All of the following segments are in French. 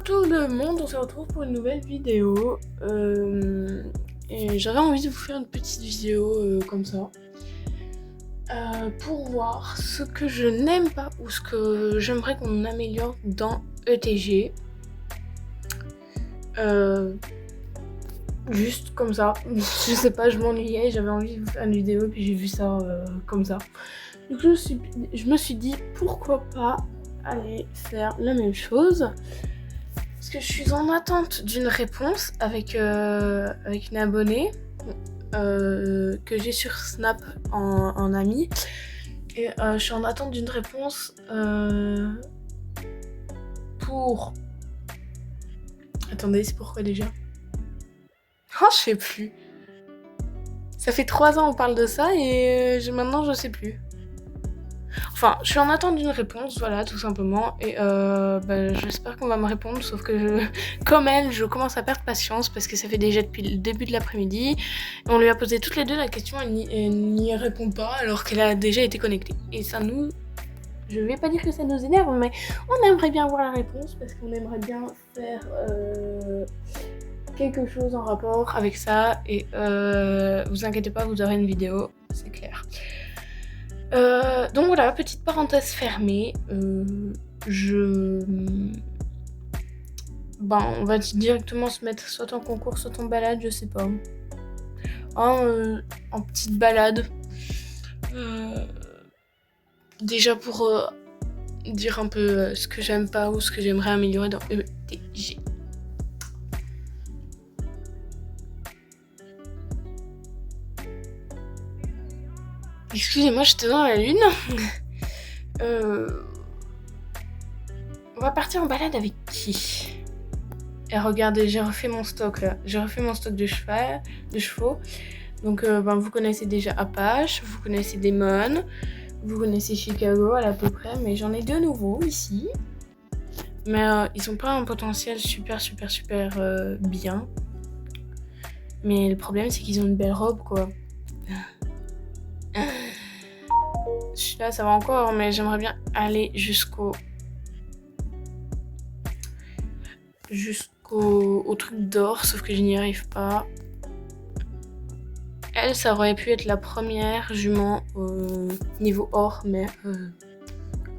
tout le monde, on se retrouve pour une nouvelle vidéo. Et j'avais envie de vous faire une petite vidéo comme ça. Pour voir ce que je n'aime pas ou ce que j'aimerais qu'on améliore dans ETG. Juste comme ça. Je sais pas, je m'ennuyais, j'avais envie de vous faire une vidéo puis j'ai vu ça comme ça. Donc je me suis dit pourquoi pas aller faire la même chose. Parce que je suis en attente d'une réponse avec une abonnée que j'ai sur Snap en ami. Et je suis en attente d'une réponse pour... Attendez, c'est pourquoi déjà ? Oh, je sais plus. Ça fait 3 ans qu'on parle de ça et maintenant je sais plus. Enfin, je suis en attente d'une réponse, voilà, tout simplement. Et j'espère qu'on va me répondre, sauf que comme elle, je commence à perdre patience parce que ça fait déjà depuis le début de l'après-midi. Et on lui a posé toutes les deux la question, elle n'y répond pas alors qu'elle a déjà été connectée. Et ça nous... Je vais pas dire que ça nous énerve, mais on aimerait bien avoir la réponse parce qu'on aimerait bien faire quelque chose en rapport avec ça. Et vous inquiétez pas, vous aurez une vidéo, c'est clair. Donc voilà, petite parenthèse fermée. On va directement se mettre soit en concours, soit en balade, je sais pas. En petite balade. Déjà pour dire un peu ce que j'aime pas ou ce que j'aimerais améliorer dans ETG. Excusez-moi, j'étais dans la lune. On va partir en balade avec qui ? Et regardez, j'ai refait mon stock là. J'ai refait mon stock de chevaux. Donc vous connaissez déjà Apache, vous connaissez Demon, vous connaissez Chicago à peu près, mais j'en ai 2 nouveaux ici. Mais ils ont pas un potentiel super bien. Mais le problème c'est qu'ils ont une belle robe quoi. Celui-là ça va encore, mais j'aimerais bien aller jusqu'au truc d'or, sauf que je n'y arrive pas. Elle, ça aurait pu être la première jument niveau or, mais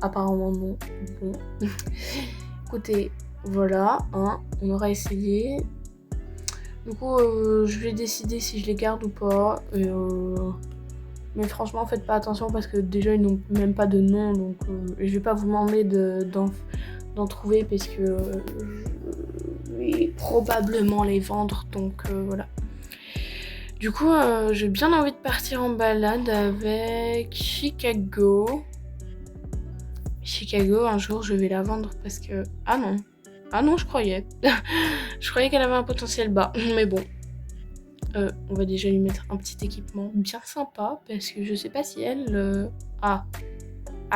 apparemment non. Bon. Écoutez, voilà, on aura essayé. Du coup, je vais décider si je les garde ou pas. Mais franchement, faites pas attention parce que déjà, ils n'ont même pas de nom. Donc, je vais pas vous demander d'en trouver parce que je vais probablement les vendre. Donc, voilà. Du coup, j'ai bien envie de partir en balade avec Chicago. Chicago, un jour, je vais la vendre parce que... Ah non, je croyais. Je croyais qu'elle avait un potentiel bas. Mais bon. On va déjà lui mettre un petit équipement bien sympa parce que je sais pas si elle... Ah,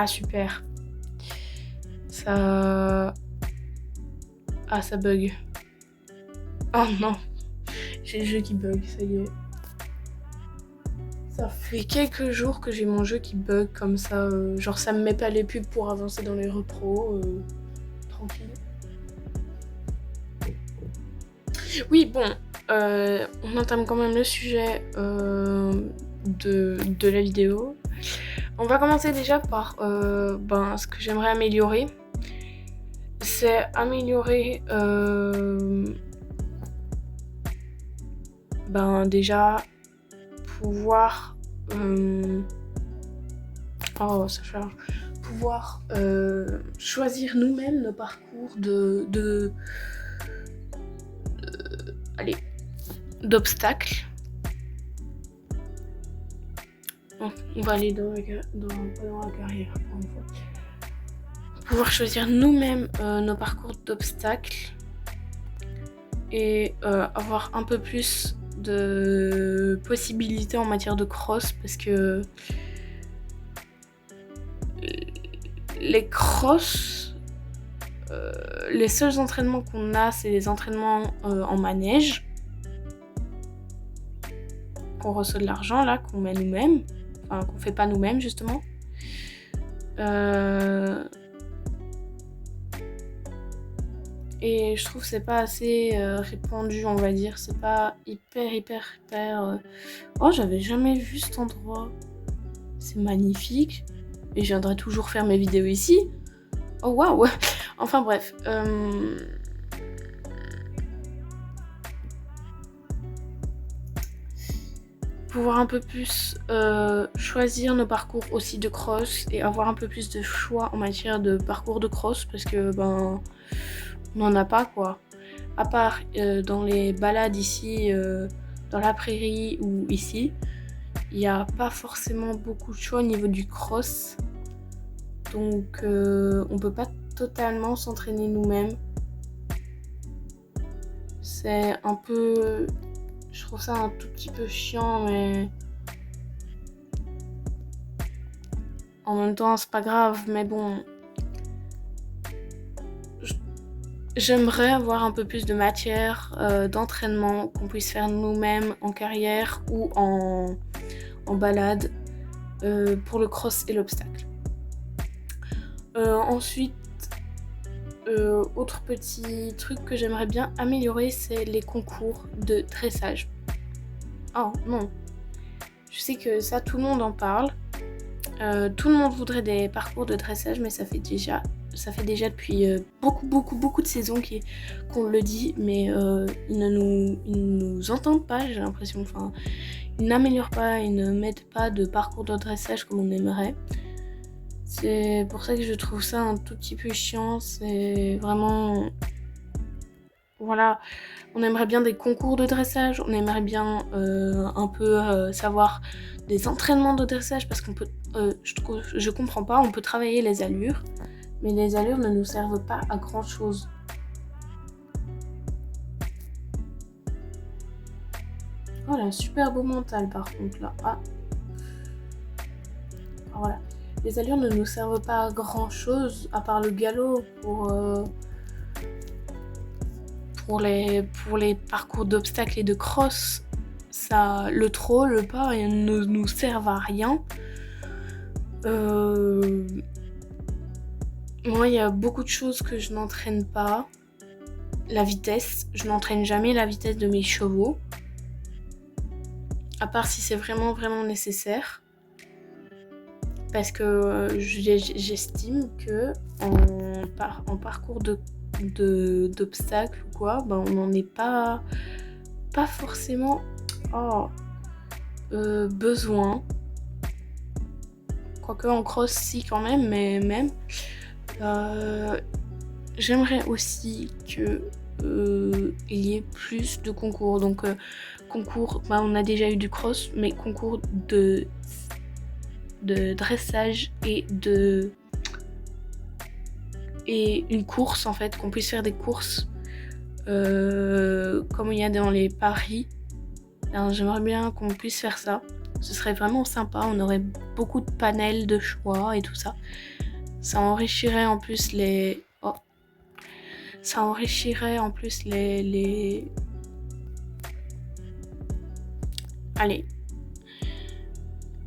super. Ça... Ah, ça bug. Oh non. J'ai le jeu qui bug, ça y est. Ça fait quelques jours que j'ai mon jeu qui bug comme ça, genre ça me met pas les pubs pour avancer dans les repros, tranquille. Oui, bon, on entame quand même le sujet de la vidéo. On va commencer déjà par ce que j'aimerais améliorer. C'est améliorer déjà pouvoir ça charge. Pouvoir choisir nous-mêmes nos parcours d'obstacles. On va aller dans la carrière pour une fois. Pouvoir choisir nous-mêmes nos parcours d'obstacles et avoir un peu plus de possibilités en matière de cross parce que les cross, les seuls entraînements qu'on a, c'est les entraînements en manège qu'on reçoit de l'argent là, qu'on met nous-mêmes, enfin qu'on fait pas nous-mêmes justement. Et je trouve que c'est pas assez répandu, on va dire. C'est pas hyper... Oh, j'avais jamais vu cet endroit. C'est magnifique. Et je viendrai toujours faire mes vidéos ici. Oh, waouh. Enfin, bref. Pouvoir un peu plus choisir nos parcours aussi de cross et avoir un peu plus de choix en matière de parcours de cross parce que on n'en a pas quoi. À part dans les balades ici, dans la prairie ou ici, il n'y a pas forcément beaucoup de choix au niveau du cross. Donc on peut pas totalement s'entraîner nous-mêmes. C'est un peu... Je trouve ça un tout petit peu chiant, mais en même temps, c'est pas grave. Mais bon, j'aimerais avoir un peu plus de matière d'entraînement qu'on puisse faire nous-mêmes en carrière ou en balade pour le cross et l'obstacle. Ensuite, autre petit truc que j'aimerais bien améliorer, c'est les concours de dressage. Oh non, je sais que ça, tout le monde en parle. Tout le monde voudrait des parcours de dressage, mais ça fait déjà depuis beaucoup de saisons qu'on le dit, mais ils ne nous entendent pas, j'ai l'impression. Enfin, ils n'améliorent pas, ils ne mettent pas de parcours de dressage comme on aimerait. C'est pour ça que je trouve ça un tout petit peu chiant. C'est vraiment... Voilà, on aimerait bien des concours de dressage, on aimerait bien un peu savoir des entraînements de dressage parce qu'on peut... je comprends pas, on peut travailler les allures, mais les allures ne nous servent pas à grand chose. Oh, elle a un super beau mental par contre là. Ah. Voilà. Les allures ne nous servent pas à grand chose à part le galop pour les parcours d'obstacles et de cross. Ça, le trot, le pas, ne nous servent à rien. Moi, il y a beaucoup de choses que je n'entraîne pas. La vitesse, je n'entraîne jamais la vitesse de mes chevaux. À part si c'est vraiment nécessaire. Parce que j'estime que en parcours d'obstacles ou quoi, on n'en est pas forcément besoin. Quoique en cross, si quand même, mais même. J'aimerais aussi que il y ait plus de concours. Donc concours, on a déjà eu du cross, mais concours de dressage et une course en fait, qu'on puisse faire des courses comme il y a dans les paris. Alors, j'aimerais bien qu'on puisse faire ça. Ce serait vraiment sympa, on aurait beaucoup de panels de choix et tout ça. Ça enrichirait en plus les... Oh. Ça enrichirait en plus les... Allez.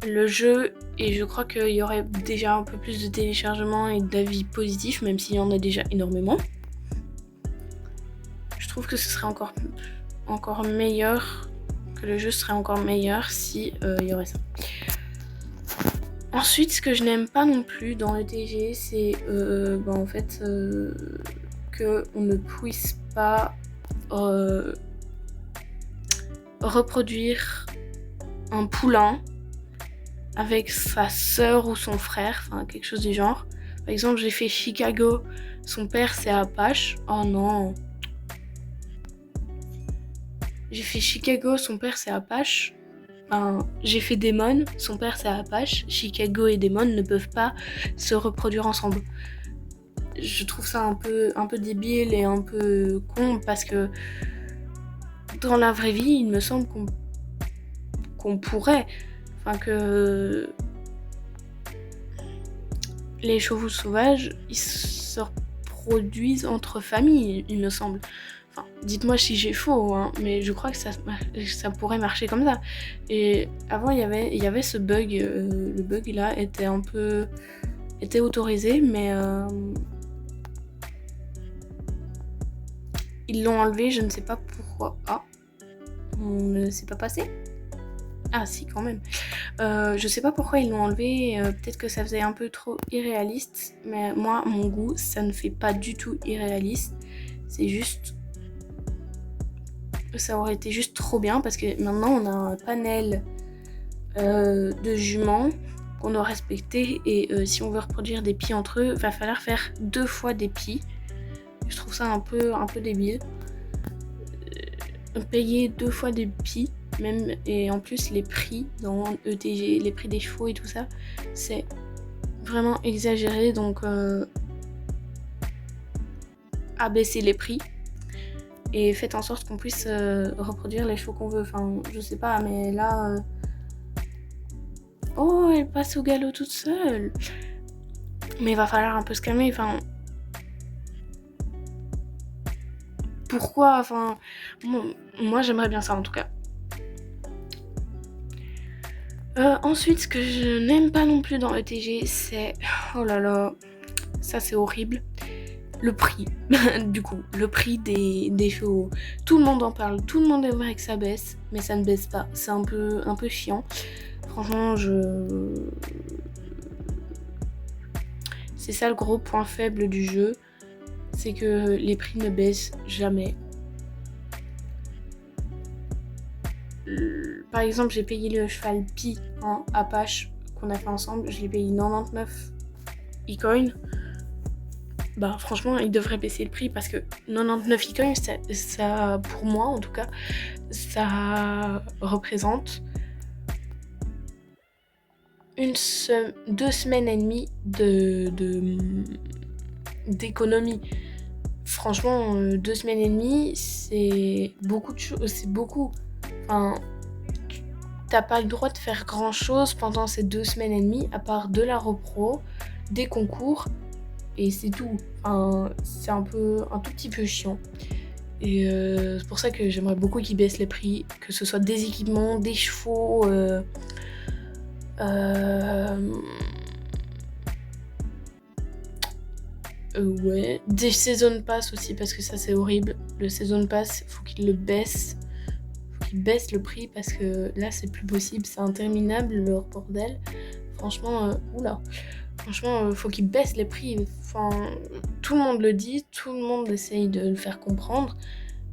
Le jeu, et je crois qu'il y aurait déjà un peu plus de téléchargements et d'avis positifs, même s'il y en a déjà énormément. Je trouve que ce serait encore meilleur, que le jeu serait encore meilleur si il y aurait ça. Ensuite, ce que je n'aime pas non plus dans le TG, c'est en fait qu'on ne puisse pas reproduire un poulain avec sa sœur ou son frère, enfin quelque chose du genre. Par exemple, j'ai fait Chicago, son père c'est Apache. Oh non. J'ai fait Chicago, son père c'est Apache. J'ai fait Demon, son père c'est Apache. Chicago et Demon ne peuvent pas se reproduire ensemble. Je trouve ça un peu débile et un peu con parce que dans la vraie vie, il me semble qu'on pourrait, que les chevaux sauvages, ils se reproduisent entre familles, il me semble. Dites-moi si j'ai faux, mais je crois que ça pourrait marcher comme ça. Et avant, il y avait ce bug. Le bug là était autorisé, mais Ils l'ont enlevé, je ne sais pas pourquoi. Ah, on ne s'est pas passé. Ah si, quand même. Je sais pas pourquoi ils l'ont enlevé, peut-être que ça faisait un peu trop irréaliste, mais moi, à mon goût, ça ne fait pas du tout irréaliste. C'est juste... Ça aurait été juste trop bien, parce que maintenant, on a un panel de juments qu'on doit respecter, et si on veut reproduire des pies entre eux, va falloir faire 2 fois des pies. Je trouve ça un peu débile. Payer 2 fois des pies, même, et en plus les prix dans ETG, les prix des chevaux et tout ça, c'est vraiment exagéré, donc abaisser les prix et faites en sorte qu'on puisse reproduire les chevaux qu'on veut. Enfin, je sais pas, mais là... Oh, elle passe au galop toute seule. Mais il va falloir un peu se calmer, enfin... Pourquoi? Enfin, moi j'aimerais bien ça en tout cas. Ensuite, ce que je n'aime pas non plus dans ETG, c'est... Oh là là, ça c'est horrible. Le prix, du coup, le prix des chevaux. Tout le monde en parle, tout le monde aimerait que ça baisse, mais ça ne baisse pas. C'est un peu chiant. Franchement, c'est ça le gros point faible du jeu, c'est que les prix ne baissent jamais. Par exemple, j'ai payé le cheval Pi en Apache qu'on a fait ensemble, je l'ai payé 99 e-coins. Bah franchement, il devrait baisser le prix parce que 99 e-coins, ça, pour moi en tout cas, ça représente 2 semaines et demie d'économie. Franchement, 2 semaines et demie, c'est beaucoup de choses, c'est beaucoup. Enfin, t'as pas le droit de faire grand chose pendant ces 2 semaines et demie, à part de la repro, des concours, et c'est tout. Enfin, c'est un tout petit peu chiant. Et c'est pour ça que j'aimerais beaucoup qu'ils baissent les prix, que ce soit des équipements, des chevaux, ouais, des season pass aussi, parce que ça c'est horrible. Le season pass, faut qu'ils le baissent. Faut qu'ils baissent le prix parce que là c'est plus possible, c'est interminable leur bordel. Franchement, oula. Franchement, faut qu'ils baissent les prix. Enfin, tout le monde le dit, tout le monde essaye de le faire comprendre,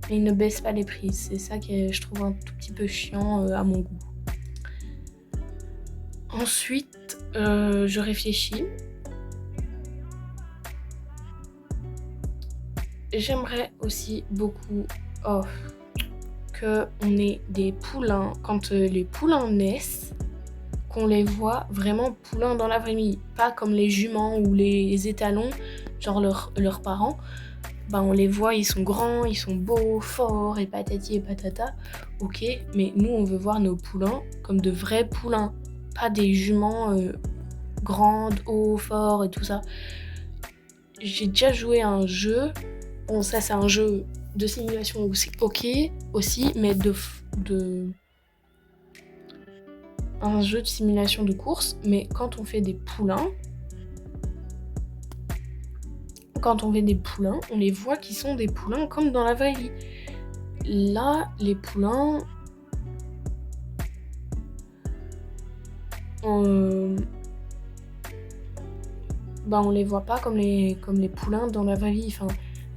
mais ils ne baissent pas les prix. C'est ça que je trouve un tout petit peu chiant à mon goût. Ensuite, je réfléchis. J'aimerais aussi beaucoup qu'on ait des poulains. Quand les poulains naissent, qu'on les voit vraiment poulains dans la vraie vie. Pas comme les juments ou les étalons, genre leurs parents. Bah on les voit, ils sont grands, ils sont beaux, forts et patati et patata. Ok, mais nous on veut voir nos poulains comme de vrais poulains. Pas des juments grandes, hauts, forts et tout ça. J'ai déjà joué à un jeu. Bon, ça c'est un jeu de simulation aussi, ok aussi, mais un jeu de simulation de course, mais quand on fait des poulains, on les voit qui sont des poulains comme dans la vraie vie. Là, les poulains, on les voit pas comme les poulains dans la vraie vie. Enfin,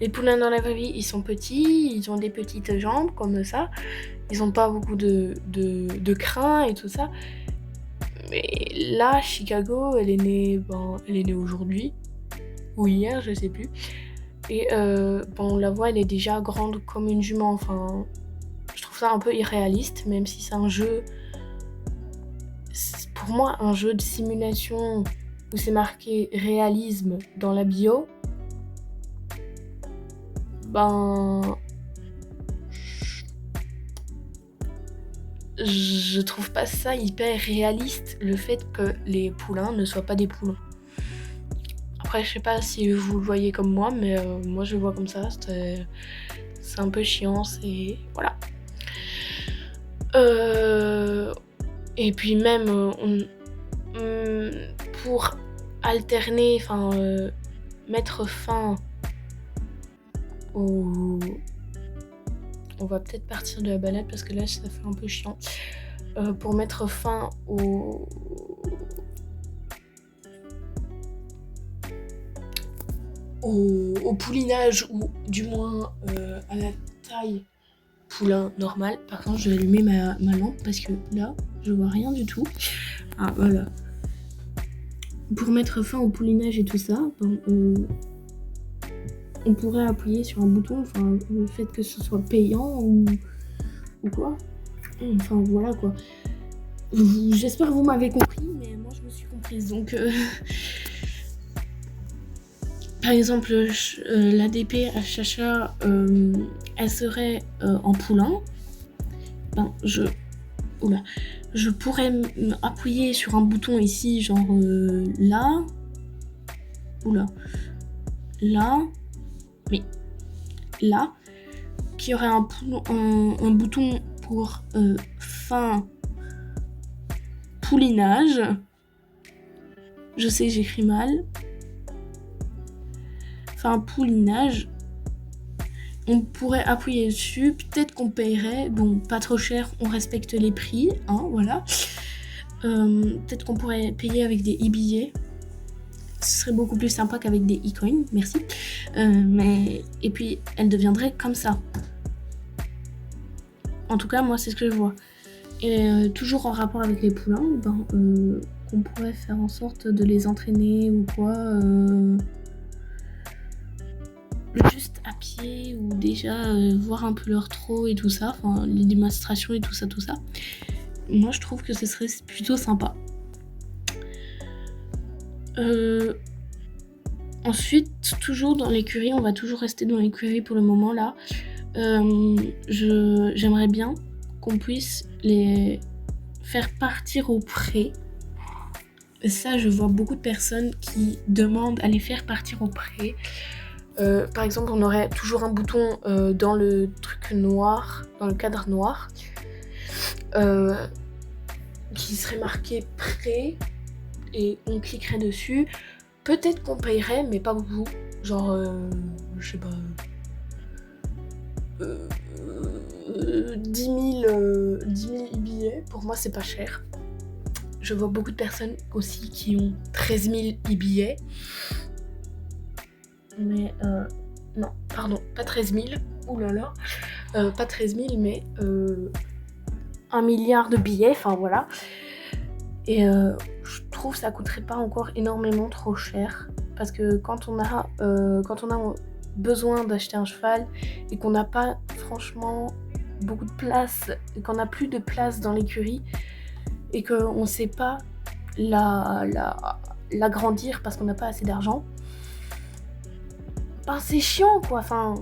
les poulains dans la vraie vie, ils sont petits, ils ont des petites jambes comme ça, ils ont pas beaucoup de crins et tout ça. Mais là, Chicago, elle est née aujourd'hui, ou hier, je sais plus. Et on la voit, elle est déjà grande comme une jument. Enfin, je trouve ça un peu irréaliste, même si c'est un jeu... Pour moi, un jeu de simulation où c'est marqué réalisme dans la bio, je trouve pas ça hyper réaliste, le fait que les poulains ne soient pas des poulains. Après, je sais pas si vous le voyez comme moi, mais moi je le vois comme ça. C'est un peu chiant, c'est... Voilà. Et puis même, pour alterner, mettre fin on va peut-être partir de la balade parce que là ça fait un peu chiant. Pour mettre fin au poulinage, ou du moins à la taille poulain normal. Par contre, je vais allumer ma lampe parce que là, je vois rien du tout. Ah, voilà. Pour mettre fin au poulinage et tout ça, on pourrait appuyer sur un bouton, enfin, le fait que ce soit payant ou quoi. Enfin, voilà quoi. J'espère que vous m'avez compris, mais moi je me suis comprise. Donc, par exemple, l'ADP à Chacha, elle serait en poulain. Ben, je pourrais appuyer sur un bouton ici, genre là. Là. Mais là. Qui aurait un bouton pour fin poulinage. Je sais que j'écris mal. Fin poulinage. On pourrait appuyer dessus, peut-être qu'on payerait, bon pas trop cher, on respecte les prix, hein, voilà. Peut-être qu'on pourrait payer avec des e-billets, ce serait beaucoup plus sympa qu'avec des e-coins, merci. Et puis elle deviendrait comme ça. En tout cas, moi c'est ce que je vois. Et toujours en rapport avec les poulains, on pourrait faire en sorte de les entraîner ou quoi. Juste à pied ou déjà voir un peu leur trot et tout ça, enfin les démonstrations et tout ça. Moi je trouve que ce serait plutôt sympa. Ensuite, toujours dans l'écurie, on va toujours rester dans l'écurie pour le moment là. J'aimerais bien qu'on puisse les faire partir au pré. Ça, je vois beaucoup de personnes qui demandent à les faire partir au pré. Par exemple, on aurait toujours un bouton dans le truc noir, dans le cadre noir, qui serait marqué prêt, et on cliquerait dessus. Peut-être qu'on payerait, mais pas beaucoup. Genre, je sais pas, 10 000 billets. Pour moi, c'est pas cher. Je vois beaucoup de personnes aussi qui ont 13 000 billets. Mais non, pardon, pas 13 000, oulala, pas 13 000, mais 1 milliard de billets, enfin voilà. Et je trouve que ça coûterait pas encore énormément trop cher, parce que quand on a besoin d'acheter un cheval et qu'on n'a pas franchement beaucoup de place, et qu'on n'a plus de place dans l'écurie, et qu'on ne sait pas l'agrandir parce qu'on n'a pas assez d'argent, c'est chiant quoi. Enfin,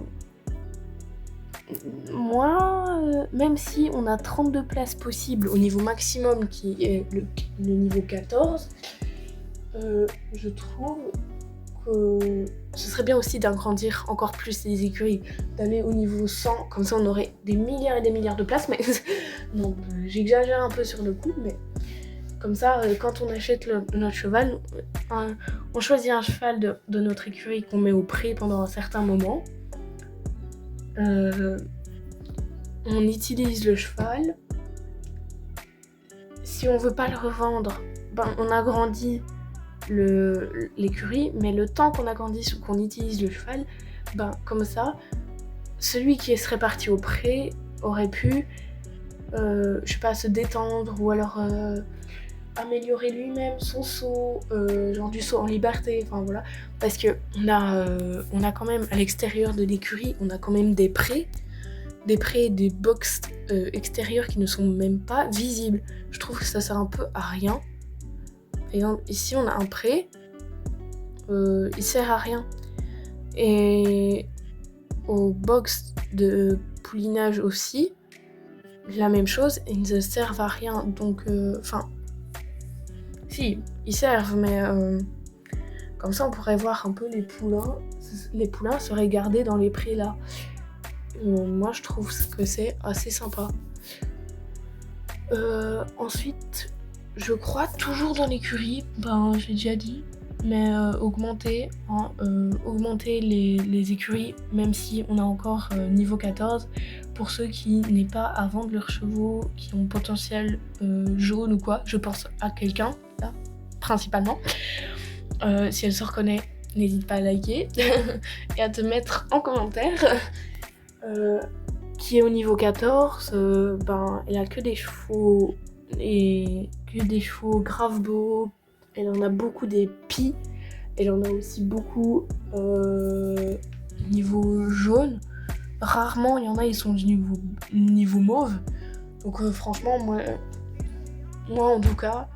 moi, même si on a 32 places possibles au niveau maximum qui est le niveau 14, je trouve que ce serait bien aussi d'agrandir encore plus les écuries, d'aller au niveau 100, comme ça on aurait des milliards et des milliards de places, mais non, j'exagère un peu sur le coup, mais comme ça, quand on achète notre cheval, on choisit un cheval de notre écurie qu'on met au pré pendant un certain moment. On utilise le cheval. Si on veut pas le revendre, on agrandit l'écurie, mais le temps qu'on agrandisse ou qu'on utilise le cheval, comme ça, celui qui serait parti au pré aurait pu, je sais pas, se détendre ou alors améliorer lui-même son saut, genre du saut en liberté, enfin voilà, parce que on a quand même à l'extérieur de l'écurie, on a quand même des prés, des box extérieurs qui ne sont même pas visibles. Je trouve que ça sert un peu à rien. Et ici on a un pré, il sert à rien. Et aux box de poulinage aussi, la même chose, ils ne servent à rien. Donc, si, ils servent, mais comme ça on pourrait voir un peu les poulains. Les poulains seraient gardés dans les prés là. Moi je trouve que c'est assez sympa. Ensuite, je crois toujours dans l'écurie, j'ai déjà dit, mais augmenter les écuries, même si on a encore niveau 14, pour ceux qui n'est pas à vendre leurs chevaux, qui ont potentiel jaune ou quoi. Je pense à quelqu'un, là, principalement. Si elle se reconnaît, n'hésite pas à liker et à te mettre en commentaire. Qui est au niveau 14, elle a que des chevaux et que des chevaux grave beaux. Elle en a beaucoup des pies. Elle en a aussi beaucoup niveau jaune. Rarement il y en a, ils sont du niveau mauve. Donc franchement, moi en tout cas,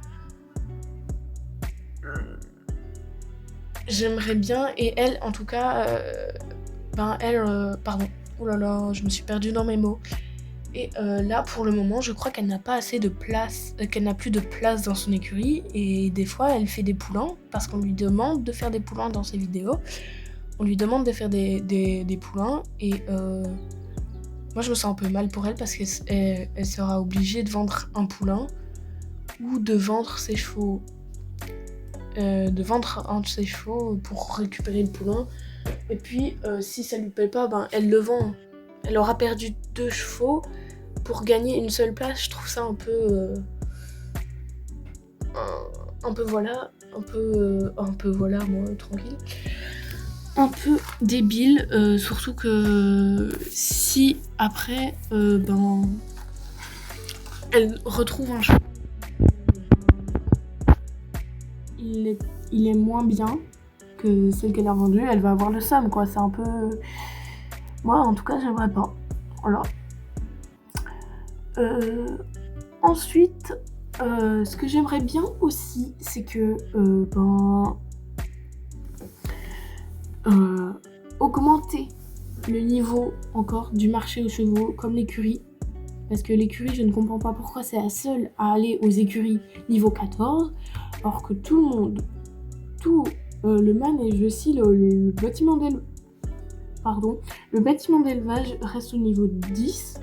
j'aimerais bien. Et elle, en tout cas, pardon. Oh là là, je me suis perdue dans mes mots. Et là, pour le moment, je crois qu'elle n'a pas assez de place, qu'elle n'a plus de place dans son écurie. Et des fois, elle fait des poulains, parce qu'on lui demande de faire des poulains dans ses vidéos. On lui demande de faire des poulains. Et moi, je me sens un peu mal pour elle, parce qu'elle sera obligée de vendre un poulain ou de vendre ses chevaux. De vendre un de ses chevaux pour récupérer le poulain. Et puis, si ça lui plaît pas, elle le vend. Elle aura perdu 2 chevaux pour gagner une seule place. Je trouve ça un peu voilà, moi, tranquille. Un peu débile, surtout que si après, elle retrouve un cheval, il est moins bien que celle qu'elle a vendue, elle va avoir le seum, quoi. C'est un peu... Moi, en tout cas, j'aimerais pas. Voilà. Ensuite, ce que j'aimerais bien aussi, c'est que augmenter le niveau encore du marché aux chevaux, comme l'écurie. Parce que l'écurie, je ne comprends pas pourquoi c'est la seule à aller aux écuries niveau 14, alors que tout le monde, le manège, aussi le bâtiment d'élevage reste au niveau 10.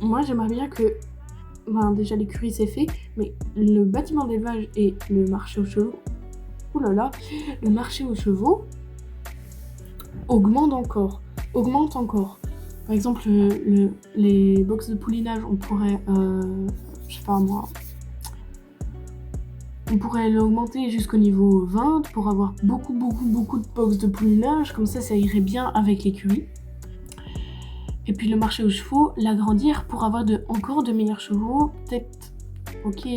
Moi, j'aimerais bien que, déjà l'écurie c'est fait, mais le bâtiment d'élevage et le marché aux chevaux, le marché aux chevaux augmente encore. Par exemple, les box de poulinage, on pourrait, on pourrait l'augmenter jusqu'au niveau 20 pour avoir beaucoup de box de poulinage, comme ça irait bien avec l'écurie. Et puis le marché aux chevaux, l'agrandir pour avoir encore de meilleurs chevaux, peut-être, ok,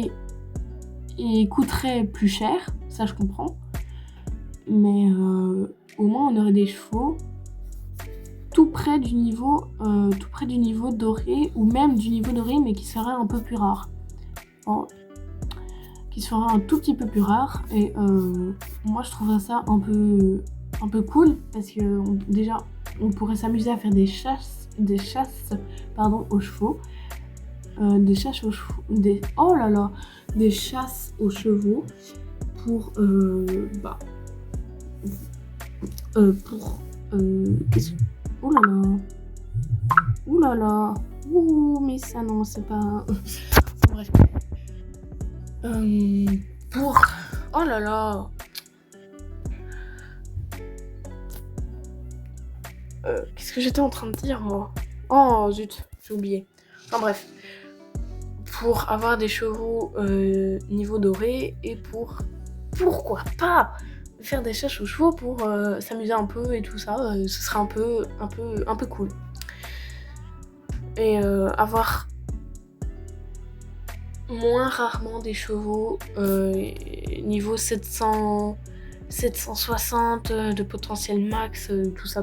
il coûterait plus cher, ça je comprends, mais au moins on aurait des chevaux tout près du niveau doré, ou même du niveau doré, mais qui serait un peu plus rare. Qui serait un tout petit peu plus rare, et moi je trouverais ça un peu cool, parce que déjà on pourrait s'amuser à faire des chasses aux chevaux, des chasses aux chevaux pour mais ça non, c'est pas... Bref. Qu'est-ce que j'étais en train de dire, moi ? Oh zut, j'ai oublié. Enfin bref. Pour avoir des chevaux niveau doré, et pourquoi pas faire des chasses aux chevaux pour s'amuser un peu et tout ça, ce serait un peu cool. Et avoir moins rarement des chevaux niveau 760 de potentiel max, tout ça.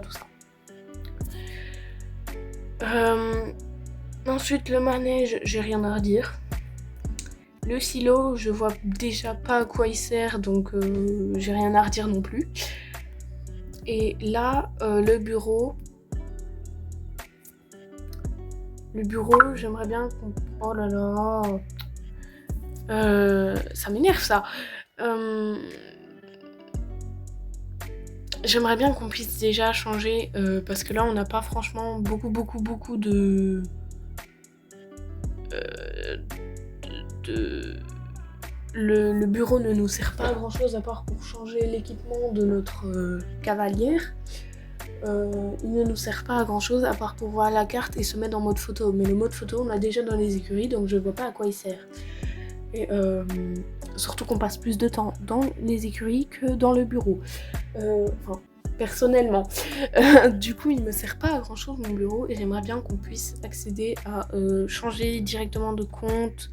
Ensuite, le manège, j'ai rien à redire. Le silo, je vois déjà pas à quoi il sert, donc j'ai rien à redire non plus. Et là, le bureau, j'aimerais bien qu'on... Oh là là, ça m'énerve ça. J'aimerais bien qu'on puisse déjà changer, parce que là on n'a pas franchement beaucoup de le bureau ne nous sert pas à grand chose à part pour changer l'équipement de notre cavalière. Il ne nous sert pas à grand chose à part pour voir la carte et se mettre en mode photo. Mais le mode photo, on l'a déjà dans les écuries, donc je vois pas à quoi il sert. Et surtout qu'on passe plus de temps dans les écuries que dans le bureau. Enfin, personnellement. Du coup, il me sert pas à grand chose mon bureau et j'aimerais bien qu'on puisse accéder à changer directement de compte.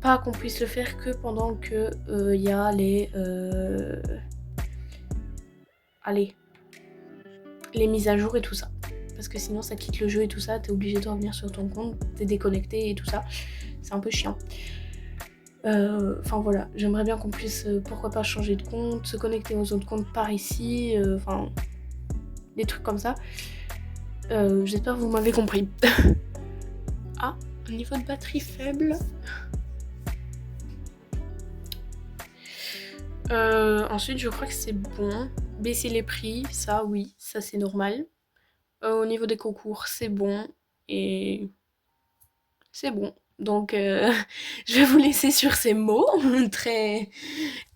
Pas qu'on puisse le faire que pendant que y a les mises à jour et tout ça. Parce que sinon ça quitte le jeu et tout ça, t'es obligé de revenir sur ton compte, t'es déconnecté et tout ça. C'est un peu chiant. Enfin voilà, j'aimerais bien qu'on puisse, pourquoi pas changer de compte, se connecter aux autres comptes par ici, enfin des trucs comme ça. J'espère que vous m'avez compris. Ah, un niveau de batterie faible. Ensuite, je crois que c'est bon. Baisser les prix, ça oui, ça c'est normal. Au niveau des concours, c'est bon. Et c'est bon. Donc, je vais vous laisser sur ces mots très,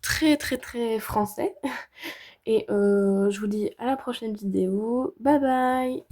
très, très, très français. Et je vous dis à la prochaine vidéo. Bye bye!